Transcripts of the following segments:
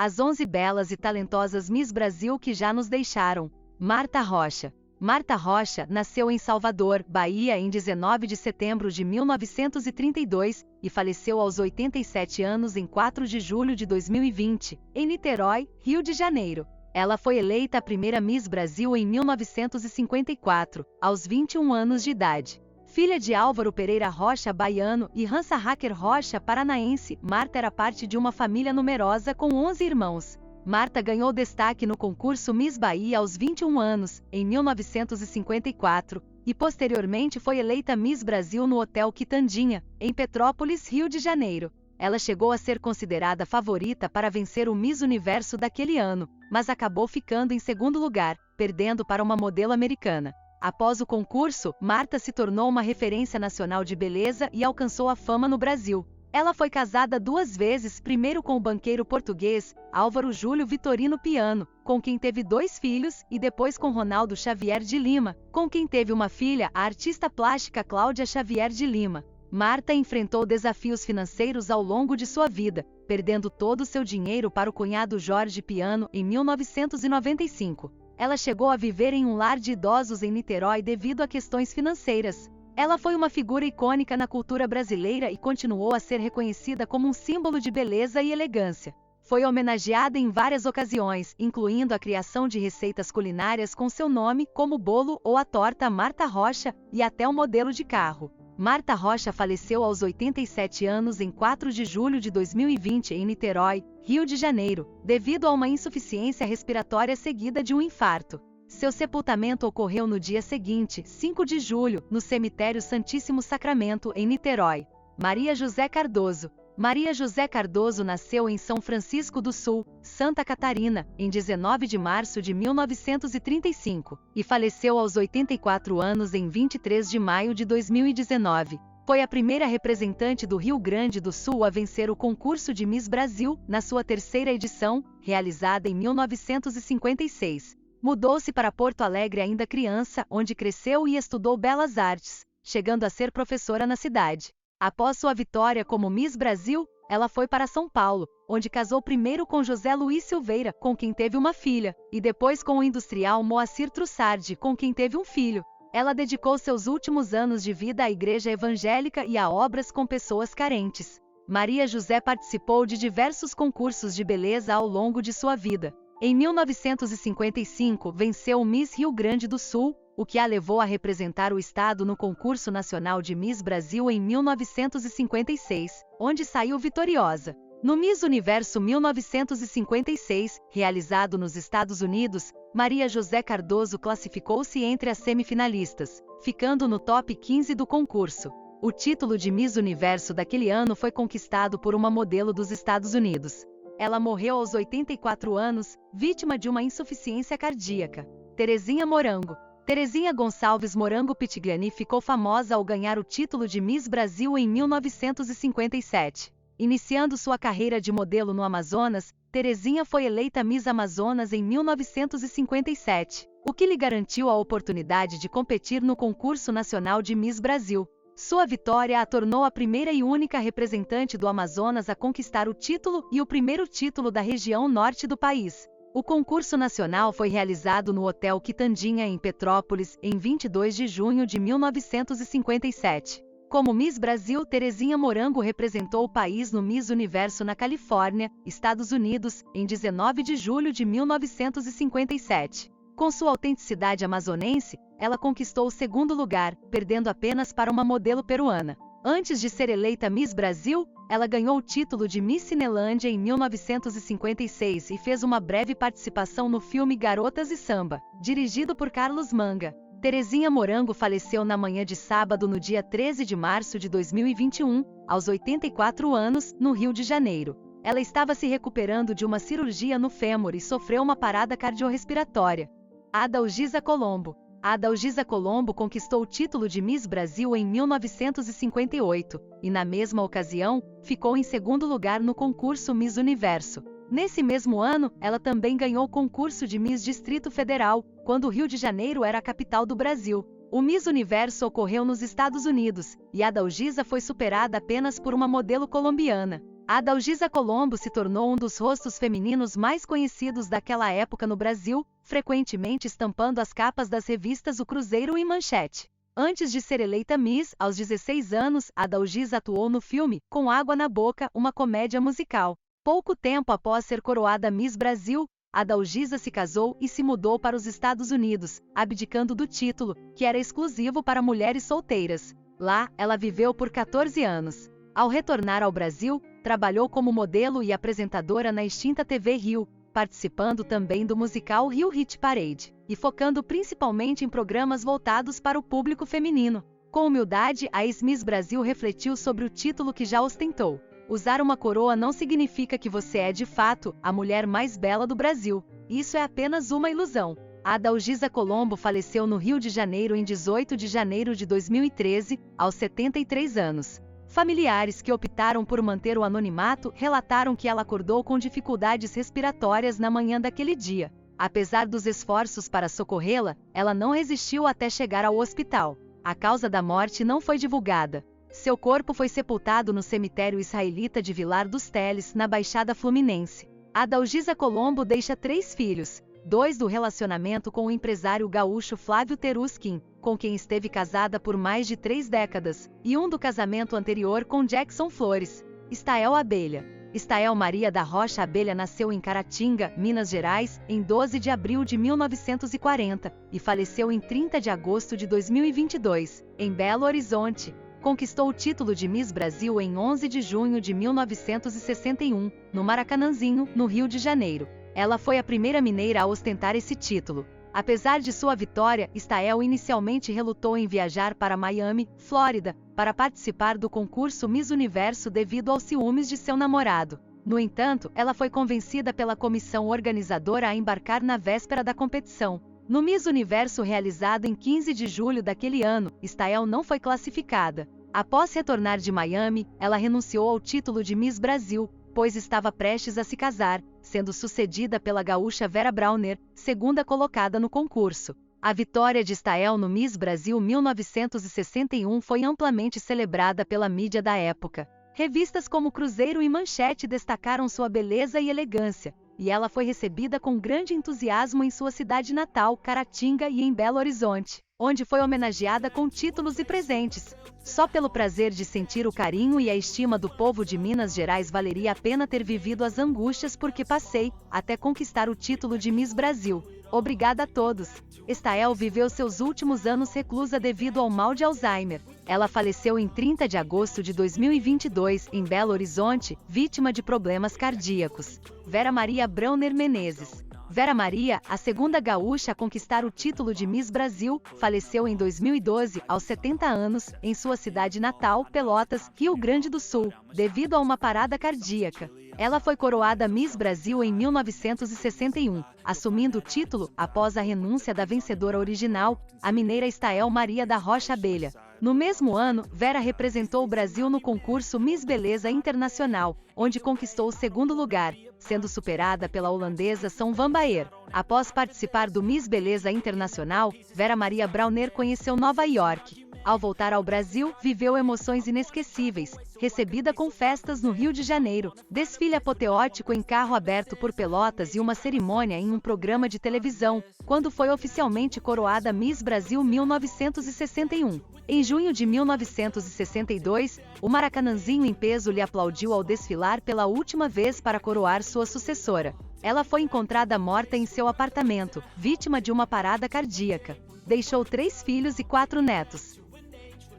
As 11 belas e talentosas Miss Brasil que já nos deixaram. Marta Rocha. Marta Rocha nasceu em Salvador, Bahia, em 19 de setembro de 1932 e faleceu aos 87 anos em 4 de julho de 2020, em Niterói, Rio de Janeiro. Ela foi eleita a primeira Miss Brasil em 1954, aos 21 anos de idade. Filha de Álvaro Pereira Rocha, baiano, e Hansa Hacker Rocha, paranaense, Marta era parte de uma família numerosa com 11 irmãos. Marta ganhou destaque no concurso Miss Bahia aos 21 anos, em 1954, e posteriormente foi eleita Miss Brasil no Hotel Quitandinha, em Petrópolis, Rio de Janeiro. Ela chegou a ser considerada favorita para vencer o Miss Universo daquele ano, mas acabou ficando em segundo lugar, perdendo para uma modelo americana. Após o concurso, Marta se tornou uma referência nacional de beleza e alcançou a fama no Brasil. Ela foi casada 2 vezes, primeiro com o banqueiro português Álvaro Júlio Vitorino Piano, com quem teve 2 filhos, e depois com Ronaldo Xavier de Lima, com quem teve uma filha, a artista plástica Cláudia Xavier de Lima. Marta enfrentou desafios financeiros ao longo de sua vida, perdendo todo o seu dinheiro para o cunhado Jorge Piano em 1995. Ela chegou a viver em um lar de idosos em Niterói devido a questões financeiras. Ela foi uma figura icônica na cultura brasileira e continuou a ser reconhecida como um símbolo de beleza e elegância. Foi homenageada em várias ocasiões, incluindo a criação de receitas culinárias com seu nome, como o bolo ou a torta Marta Rocha, e até o modelo de carro. Marta Rocha faleceu aos 87 anos em 4 de julho de 2020 em Niterói, Rio de Janeiro, devido a uma insuficiência respiratória seguida de um infarto. Seu sepultamento ocorreu no dia seguinte, 5 de julho, no cemitério Santíssimo Sacramento, em Niterói. Maria José Cardoso. Maria José Cardoso nasceu em São Francisco do Sul, Santa Catarina, em 19 de março de 1935, e faleceu aos 84 anos em 23 de maio de 2019. Foi a primeira representante do Rio Grande do Sul a vencer o concurso de Miss Brasil, na sua 3ª edição, realizada em 1956. Mudou-se para Porto Alegre ainda criança, onde cresceu e estudou belas artes, chegando a ser professora na cidade. Após sua vitória como Miss Brasil, ela foi para São Paulo, onde casou primeiro com José Luiz Silveira, com quem teve uma filha, e depois com o industrial Moacir Trussardi, com quem teve um filho. Ela dedicou seus últimos anos de vida à igreja evangélica e a obras com pessoas carentes. Maria José participou de diversos concursos de beleza ao longo de sua vida. Em 1955, venceu o Miss Rio Grande do Sul, o que a levou a representar o estado no concurso nacional de Miss Brasil em 1956, onde saiu vitoriosa. No Miss Universo 1956, realizado nos Estados Unidos, Maria José Cardoso classificou-se entre as semifinalistas, ficando no top 15 do concurso. O título de Miss Universo daquele ano foi conquistado por uma modelo dos Estados Unidos. Ela morreu aos 84 anos, vítima de uma insuficiência cardíaca. Terezinha Morango. Terezinha Gonçalves Morango Pitigliani ficou famosa ao ganhar o título de Miss Brasil em 1957. Iniciando sua carreira de modelo no Amazonas, Terezinha foi eleita Miss Amazonas em 1957, o que lhe garantiu a oportunidade de competir no concurso nacional de Miss Brasil. Sua vitória a tornou a primeira e única representante do Amazonas a conquistar o título e o primeiro título da região norte do país. O concurso nacional foi realizado no Hotel Quitandinha, em Petrópolis, em 22 de junho de 1957. Como Miss Brasil, Terezinha Morango representou o país no Miss Universo na Califórnia, Estados Unidos, em 19 de julho de 1957. Com sua autenticidade amazonense, ela conquistou o 2º lugar, perdendo apenas para uma modelo peruana. Antes de ser eleita Miss Brasil, ela ganhou o título de Miss Cinelândia em 1956 e fez uma breve participação no filme Garotas e Samba, dirigido por Carlos Manga. Terezinha Morango faleceu na manhã de sábado, no dia 13 de março de 2021, aos 84 anos, no Rio de Janeiro. Ela estava se recuperando de uma cirurgia no fêmur e sofreu uma parada cardiorrespiratória. Adalgisa Colombo. Adalgisa Colombo conquistou o título de Miss Brasil em 1958, e na mesma ocasião, ficou em 2º lugar no concurso Miss Universo. Nesse mesmo ano, ela também ganhou o concurso de Miss Distrito Federal, quando o Rio de Janeiro era a capital do Brasil. O Miss Universo ocorreu nos Estados Unidos, e Adalgisa foi superada apenas por uma modelo colombiana. Adalgisa Colombo se tornou um dos rostos femininos mais conhecidos daquela época no Brasil, frequentemente estampando as capas das revistas O Cruzeiro e Manchete. Antes de ser eleita Miss, aos 16 anos, Adalgisa atuou no filme Com Água na Boca, uma comédia musical. Pouco tempo após ser coroada Miss Brasil, Adalgisa se casou e se mudou para os Estados Unidos, abdicando do título, que era exclusivo para mulheres solteiras. Lá, ela viveu por 14 anos. Ao retornar ao Brasil, trabalhou como modelo e apresentadora na extinta TV Rio, participando também do musical Rio Hit Parade, e focando principalmente em programas voltados para o público feminino. Com humildade, a ex-Miss Brasil refletiu sobre o título que já ostentou. Usar uma coroa não significa que você é, de fato, a mulher mais bela do Brasil. Isso é apenas uma ilusão. Adalgisa Colombo faleceu no Rio de Janeiro em 18 de janeiro de 2013, aos 73 anos. Familiares que optaram por manter o anonimato relataram que ela acordou com dificuldades respiratórias na manhã daquele dia. Apesar dos esforços para socorrê-la, ela não resistiu até chegar ao hospital. A causa da morte não foi divulgada. Seu corpo foi sepultado no cemitério israelita de Vilar dos Teles, na Baixada Fluminense. Adalgisa Colombo deixa 3 filhos, 2 do relacionamento com o empresário gaúcho Flávio Teruskin, com quem esteve casada por mais de 3 décadas, e 1 do casamento anterior com Jackson Flores. Stael Abelha. Stael Maria da Rocha Abelha nasceu em Caratinga, Minas Gerais, em 12 de abril de 1940, e faleceu em 30 de agosto de 2022, em Belo Horizonte. Conquistou o título de Miss Brasil em 11 de junho de 1961, no Maracanãzinho, no Rio de Janeiro. Ela foi a primeira mineira a ostentar esse título. Apesar de sua vitória, Stael inicialmente relutou em viajar para Miami, Flórida, para participar do concurso Miss Universo devido aos ciúmes de seu namorado. No entanto, ela foi convencida pela comissão organizadora a embarcar na véspera da competição. No Miss Universo realizado em 15 de julho daquele ano, Stael não foi classificada. Após retornar de Miami, ela renunciou ao título de Miss Brasil, pois estava prestes a se casar, sendo sucedida pela gaúcha Vera Brauner, segunda colocada no concurso. A vitória de Stael no Miss Brasil 1961 foi amplamente celebrada pela mídia da época. Revistas como Cruzeiro e Manchete destacaram sua beleza e elegância, e ela foi recebida com grande entusiasmo em sua cidade natal, Caratinga, e em Belo Horizonte, onde foi homenageada com títulos e presentes. Só pelo prazer de sentir o carinho e a estima do povo de Minas Gerais valeria a pena ter vivido as angústias por que passei, até conquistar o título de Miss Brasil. Obrigada a todos. Stael viveu seus últimos anos reclusa devido ao mal de Alzheimer. Ela faleceu em 30 de agosto de 2022, em Belo Horizonte, vítima de problemas cardíacos. Vera Maria Brauner Menezes. Vera Maria, a segunda gaúcha a conquistar o título de Miss Brasil, faleceu em 2012, aos 70 anos, em sua cidade natal, Pelotas, Rio Grande do Sul, devido a uma parada cardíaca. Ela foi coroada Miss Brasil em 1961, assumindo o título após a renúncia da vencedora original, a mineira Stael Maria da Rocha Abelha. No mesmo ano, Vera representou o Brasil no concurso Miss Beleza Internacional, onde conquistou o 2º lugar, sendo superada pela holandesa São Van Baer. Após participar do Miss Beleza Internacional, Vera Maria Brauner conheceu Nova York. Ao voltar ao Brasil, viveu emoções inesquecíveis, recebida com festas no Rio de Janeiro, desfile apoteótico em carro aberto por Pelotas e uma cerimônia em um programa de televisão, quando foi oficialmente coroada Miss Brasil 1961. Em junho de 1962, o Maracanãzinho em peso lhe aplaudiu ao desfilar pela última vez para coroar sua sucessora. Ela foi encontrada morta em seu apartamento, vítima de uma parada cardíaca. Deixou 3 filhos e 4 netos.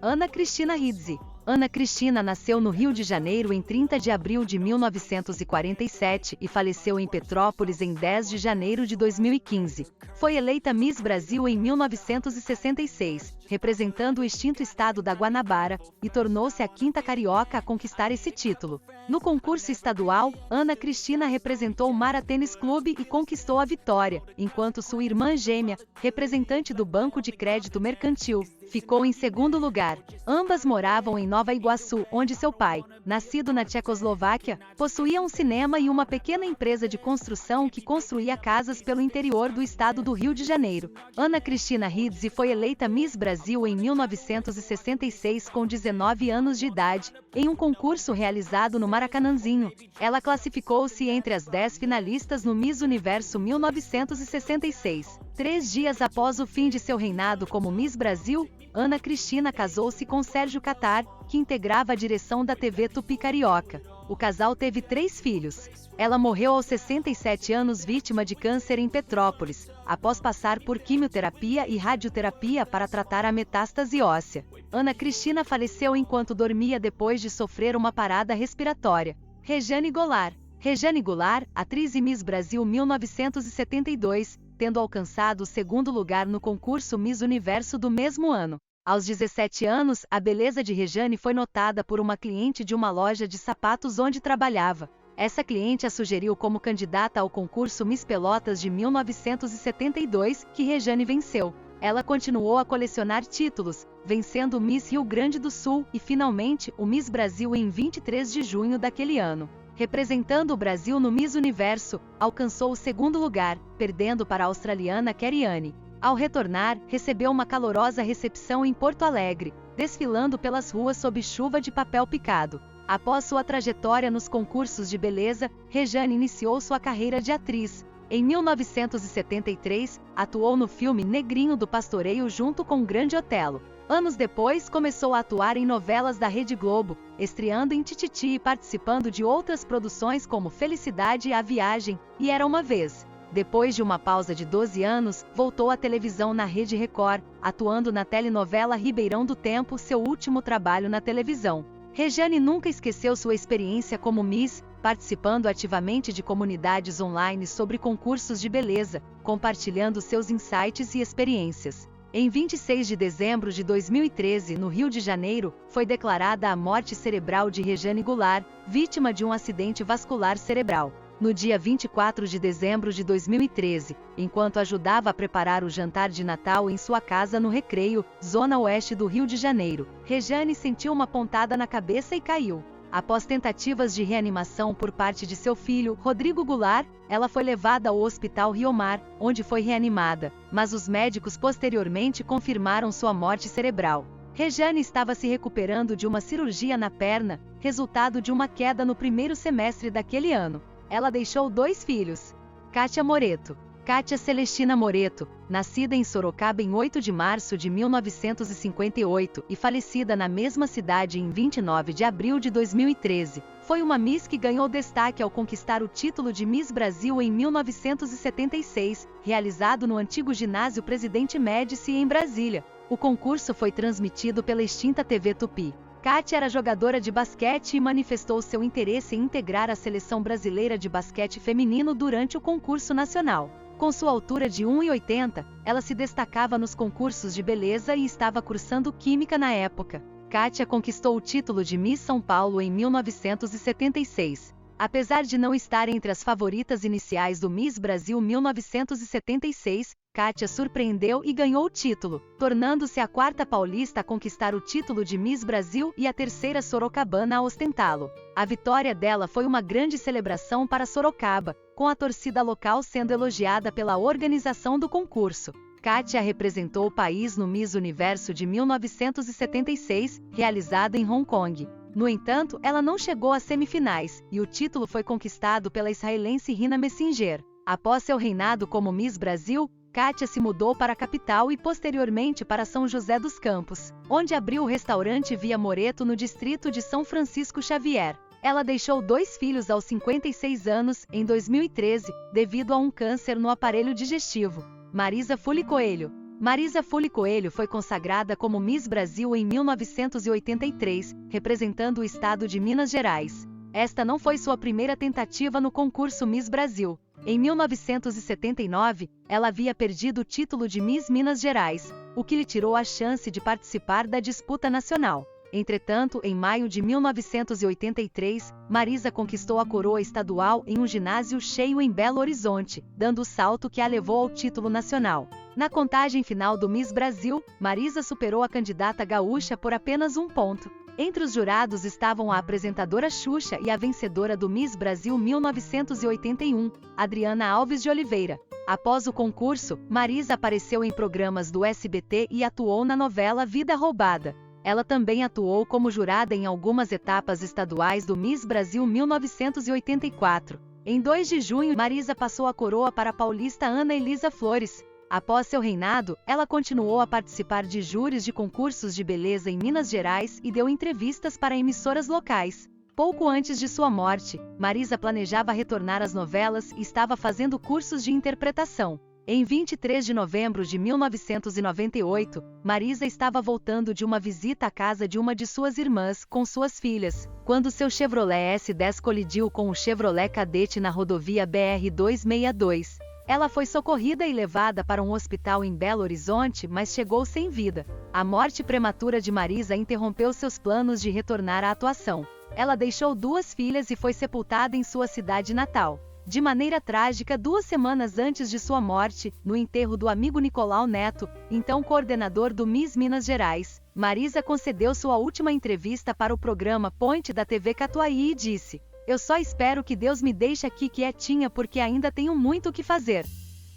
Ana Cristina Rizzi. Ana Cristina nasceu no Rio de Janeiro em 30 de abril de 1947 e faleceu em Petrópolis em 10 de janeiro de 2015. Foi eleita Miss Brasil em 1966, representando o extinto estado da Guanabara, e tornou-se a 5ª carioca a conquistar esse título. No concurso estadual, Ana Cristina representou o Mara Tênis Clube e conquistou a vitória, enquanto sua irmã gêmea, representante do Banco de Crédito Mercantil, ficou em 2º lugar. Ambas moravam em Nova Iguaçu, onde seu pai, nascido na Tchecoslováquia, possuía um cinema e uma pequena empresa de construção que construía casas pelo interior do estado do Rio de Janeiro. Ana Cristina Ridzi foi eleita Miss Brasil em 1966 com 19 anos de idade, em um concurso realizado no Maracanãzinho. Ela classificou-se entre as 10 finalistas no Miss Universo 1966. 3 dias após o fim de seu reinado como Miss Brasil, Ana Cristina casou-se com Sérgio Catar, que integrava a direção da TV Tupi Carioca. O casal teve 3 filhos. Ela morreu aos 67 anos vítima de câncer em Petrópolis, após passar por quimioterapia e radioterapia para tratar a metástase óssea. Ana Cristina faleceu enquanto dormia depois de sofrer uma parada respiratória. Rejane Goulart. Rejane Goulart, atriz e Miss Brasil 1972, tendo alcançado o 2º lugar no concurso Miss Universo do mesmo ano. Aos 17 anos, a beleza de Rejane foi notada por uma cliente de uma loja de sapatos onde trabalhava. Essa cliente a sugeriu como candidata ao concurso Miss Pelotas de 1972, que Rejane venceu. Ela continuou a colecionar títulos, vencendo o Miss Rio Grande do Sul e, finalmente, o Miss Brasil em 23 de junho daquele ano. Representando o Brasil no Miss Universo, alcançou o 2º lugar, perdendo para a australiana Kerry Anne. Ao retornar, recebeu uma calorosa recepção em Porto Alegre, desfilando pelas ruas sob chuva de papel picado. Após sua trajetória nos concursos de beleza, Rejane iniciou sua carreira de atriz. Em 1973, atuou no filme Negrinho do Pastoreio junto com Grande Otelo. Anos depois, começou a atuar em novelas da Rede Globo, estreando em Tititi e participando de outras produções como Felicidade e A Viagem, e Era Uma Vez. Depois de uma pausa de 12 anos, voltou à televisão na Rede Record, atuando na telenovela Ribeirão do Tempo, seu último trabalho na televisão. Rejane nunca esqueceu sua experiência como Miss, participando ativamente de comunidades online sobre concursos de beleza, compartilhando seus insights e experiências. Em 26 de dezembro de 2013, no Rio de Janeiro, foi declarada a morte cerebral de Rejane Goulart, vítima de um acidente vascular cerebral. No dia 24 de dezembro de 2013, enquanto ajudava a preparar o jantar de Natal em sua casa no Recreio, zona oeste do Rio de Janeiro, Rejane sentiu uma pontada na cabeça e caiu. Após tentativas de reanimação por parte de seu filho, Rodrigo Goulart, ela foi levada ao Hospital Rio Mar, onde foi reanimada, mas os médicos posteriormente confirmaram sua morte cerebral. Rejane estava se recuperando de uma cirurgia na perna, resultado de uma queda no primeiro semestre daquele ano. Ela deixou 2 filhos. Kátia Moreto. Kátia Celestina Moreto, nascida em Sorocaba em 8 de março de 1958 e falecida na mesma cidade em 29 de abril de 2013, foi uma Miss que ganhou destaque ao conquistar o título de Miss Brasil em 1976, realizado no antigo ginásio Presidente Médici em Brasília. O concurso foi transmitido pela extinta TV Tupi. Kátia era jogadora de basquete e manifestou seu interesse em integrar a seleção brasileira de basquete feminino durante o concurso nacional. Com sua altura de 1,80, ela se destacava nos concursos de beleza e estava cursando Química na época. Kátia conquistou o título de Miss São Paulo em 1976. Apesar de não estar entre as favoritas iniciais do Miss Brasil 1976, Kátia surpreendeu e ganhou o título, tornando-se a 4ª paulista a conquistar o título de Miss Brasil e a 3ª sorocabana a ostentá-lo. A vitória dela foi uma grande celebração para Sorocaba, com a torcida local sendo elogiada pela organização do concurso. Kátia representou o país no Miss Universo de 1976, realizado em Hong Kong. No entanto, ela não chegou às semifinais, e o título foi conquistado pela israelense Rina Messinger. Após seu reinado como Miss Brasil, Kátia se mudou para a capital e posteriormente para São José dos Campos, onde abriu o restaurante Via Moreto no distrito de São Francisco Xavier. Ela deixou 2 filhos aos 56 anos, em 2013, devido a um câncer no aparelho digestivo. Marisa Fuli Coelho. Marisa Fuli Coelho foi consagrada como Miss Brasil em 1983, representando o estado de Minas Gerais. Esta não foi sua primeira tentativa no concurso Miss Brasil. Em 1979, ela havia perdido o título de Miss Minas Gerais, o que lhe tirou a chance de participar da disputa nacional. Entretanto, em maio de 1983, Marisa conquistou a coroa estadual em um ginásio cheio em Belo Horizonte, dando o salto que a levou ao título nacional. Na contagem final do Miss Brasil, Marisa superou a candidata gaúcha por apenas 1 ponto. Entre os jurados estavam a apresentadora Xuxa e a vencedora do Miss Brasil 1981, Adriana Alves de Oliveira. Após o concurso, Marisa apareceu em programas do SBT e atuou na novela Vida Roubada. Ela também atuou como jurada em algumas etapas estaduais do Miss Brasil 1984. Em 2 de junho, Marisa passou a coroa para a paulista Ana Elisa Flores. Após seu reinado, ela continuou a participar de júris de concursos de beleza em Minas Gerais e deu entrevistas para emissoras locais. Pouco antes de sua morte, Marisa planejava retornar às novelas e estava fazendo cursos de interpretação. Em 23 de novembro de 1998, Marisa estava voltando de uma visita à casa de uma de suas irmãs com suas filhas, quando seu Chevrolet S10 colidiu com o Chevrolet Cadete na rodovia BR-262. Ela foi socorrida e levada para um hospital em Belo Horizonte, mas chegou sem vida. A morte prematura de Marisa interrompeu seus planos de retornar à atuação. Ela deixou 2 filhas e foi sepultada em sua cidade natal. De maneira trágica, 2 semanas antes de sua morte, no enterro do amigo Nicolau Neto, então coordenador do Miss Minas Gerais, Marisa concedeu sua última entrevista para o programa Point da TV Catuaí e disse: "Eu só espero que Deus me deixe aqui quietinha porque ainda tenho muito o que fazer."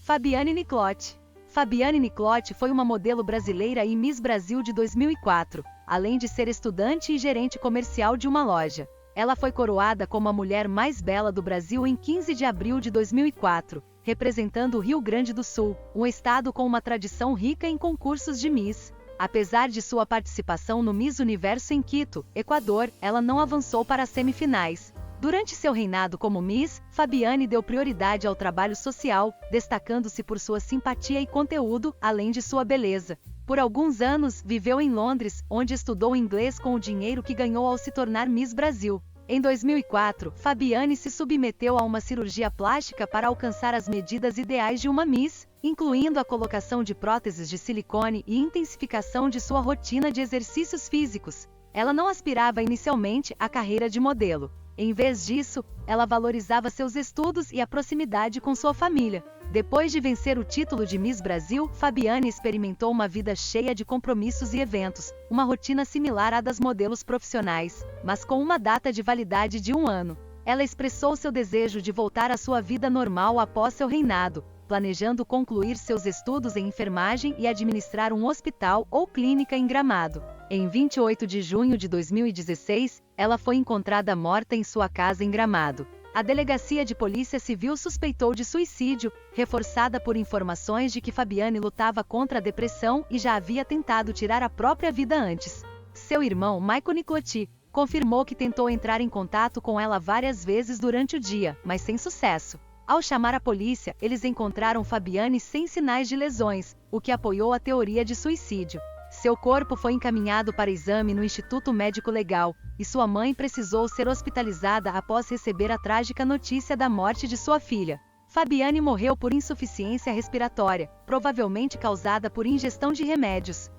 Fabiane Niclotti. Fabiane Niclotti foi uma modelo brasileira e Miss Brasil de 2004, além de ser estudante e gerente comercial de uma loja. Ela foi coroada como a mulher mais bela do Brasil em 15 de abril de 2004, representando o Rio Grande do Sul, um estado com uma tradição rica em concursos de Miss. Apesar de sua participação no Miss Universo em Quito, Equador, ela não avançou para as semifinais. Durante seu reinado como Miss, Fabiane deu prioridade ao trabalho social, destacando-se por sua simpatia e conteúdo, além de sua beleza. Por alguns anos, viveu em Londres, onde estudou inglês com o dinheiro que ganhou ao se tornar Miss Brasil. Em 2004, Fabiane se submeteu a uma cirurgia plástica para alcançar as medidas ideais de uma Miss, incluindo a colocação de próteses de silicone e intensificação de sua rotina de exercícios físicos. Ela não aspirava inicialmente à carreira de modelo. Em vez disso, ela valorizava seus estudos e a proximidade com sua família. Depois de vencer o título de Miss Brasil, Fabiane experimentou uma vida cheia de compromissos e eventos, uma rotina similar à das modelos profissionais, mas com uma data de validade de 1 ano. Ela expressou seu desejo de voltar à sua vida normal após seu reinado, planejando concluir seus estudos em enfermagem e administrar um hospital ou clínica em Gramado. Em 28 de junho de 2016, ela foi encontrada morta em sua casa em Gramado. A Delegacia de Polícia Civil suspeitou de suicídio, reforçada por informações de que Fabiane lutava contra a depressão e já havia tentado tirar a própria vida antes. Seu irmão, Michael Niclotti, confirmou que tentou entrar em contato com ela várias vezes durante o dia, mas sem sucesso. Ao chamar a polícia, eles encontraram Fabiane sem sinais de lesões, o que apoiou a teoria de suicídio. Seu corpo foi encaminhado para exame no Instituto Médico Legal, e sua mãe precisou ser hospitalizada após receber a trágica notícia da morte de sua filha. Fabiane morreu por insuficiência respiratória, provavelmente causada por ingestão de remédios.